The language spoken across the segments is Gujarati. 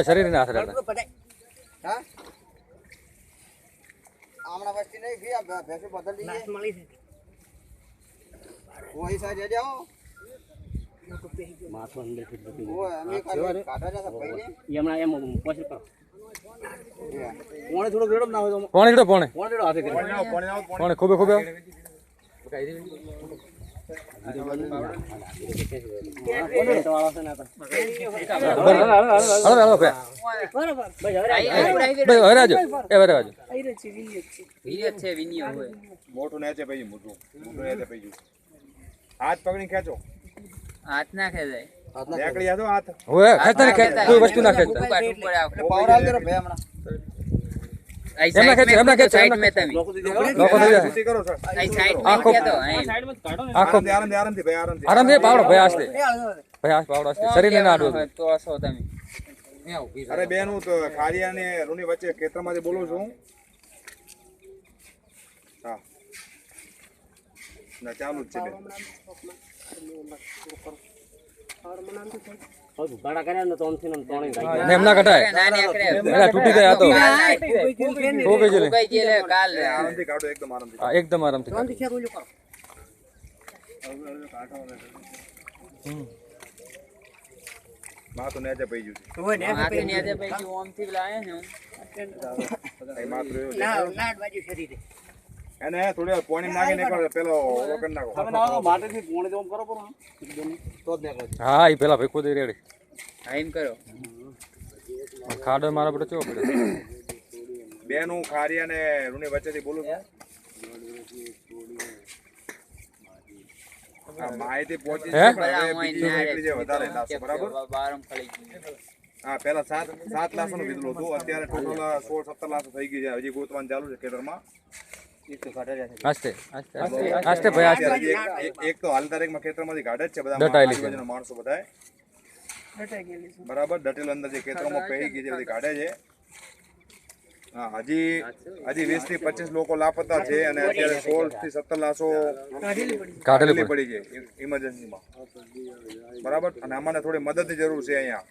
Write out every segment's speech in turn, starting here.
શરીર ના આસરા આમણા વસ્તી નહીં ગઈ આ ભેંસો બદલી નાસ મળી છે કોઈ સાઈડ જાઓ માથો અંદર થી બધી ઓય અમે કાઢા જતા ભાઈને એમણા એમ પોસી કરો પોણે થોડો રેડો ના હોય તો પોણે રેડો પોણે હાથે કરી પોણે ખૂબે ખૂબે મોટું નેચે પૈયું મોટું નેચે પૈયું હાથ પકડી ખેંચો હાથ ના ખેંચાય નીકળી જાતો હાથ ઓય ખેંચતા ને કોઈ વસ્તુ ના ખેંચતા પાવર આલ દે ભાઈ હમણાં એમના ખેંચો સાઈડ મે તમે લોકો થઈ જાય સુતી કરો સર અહીં સાઈડ મે ખેંચો સાઈડ માં કાઢો ને આરામથી ભાઈ આરામથી આરામથી પાવડો ભાઈ આસ્તે ભાઈ આસ્તે પાવડો આસ્તે શરીર ને ના આડો તો છો તમે અરે બેનું તો ખારિયા ને રૂની વચ્ચે ખેતરમાંથી બોલું છું હા ના ચાલુ જ છે ગાડા કર્યા ને તો ઓમથી ને તોણી ને એમના કટાય ના નીકળે એલા તૂટી ગયા તો કોઈ જેલે કાલ આરામથી કાઢો એકદમ આરામથી હા એકદમ આરામથી તોણી ખેર ઓલું કરો માં તો નેચે પઈ ગયું ઓય ને હાથે ને આજે પૈકી ઓમ થી લાયા ને છે માત્ર લાડ બાજુ શરીરે એને થોડી પાણી નાખી નાખો પેલો ઓલો કરી નાખો તમે ના માટેથી પોણી તો કરો પર તો જ નીકળે હા ઈ પેલા ભાઈ ખુદ રેડી આઈમ કરો ખાડો મારા પડે ચો પડે બેનું ખારિયા ને રૂની વચ્ચેથી બોલું છું આ માહિતી પહોંચી છે પણ હવે બીજું નીકળી જાય વધારે લાસો બરાબર બારમ ખળી હા પેલા 7 લાસોનું કીધું હતું અત્યારે ટોટલ 16-17 લાસો થઈ ગઈ છે હજી ગોતવાનું ચાલુ છે ખેતરમાં આસ્તે આસ્તે આસ્તે ભાઈ આસ્તે એક તો હાલ તારીખમાં ખેતરમાંથી ગાઢ જ છે બધા દટાયેલી છે. આજુબાજુના માણસો બધા બરાબર દટેલ અંદર જે ખેતરોમાં પહેરી ગઈ છે બધી ગાઢે છે હા હજી 20 થી 25 લોકો લાપતા છે અને અત્યારે 16 થી 17 લાશો કાઢેલી પડી છે ઇમરજન્સીમાં બરાબર અને અમને થોડી મદદની જરૂર છે અહીંયા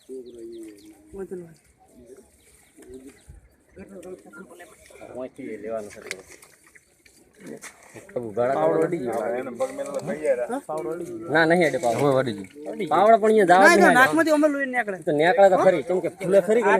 લેવાનું છે ના નહીં અડે પાવડો વડી ગઈ પાવડો પણ અહીંયા જવા નાકમાંથી અમે લોહી નીકળે તો નીકળે તો ખરી કેમ કે ફૂલે ખરી કે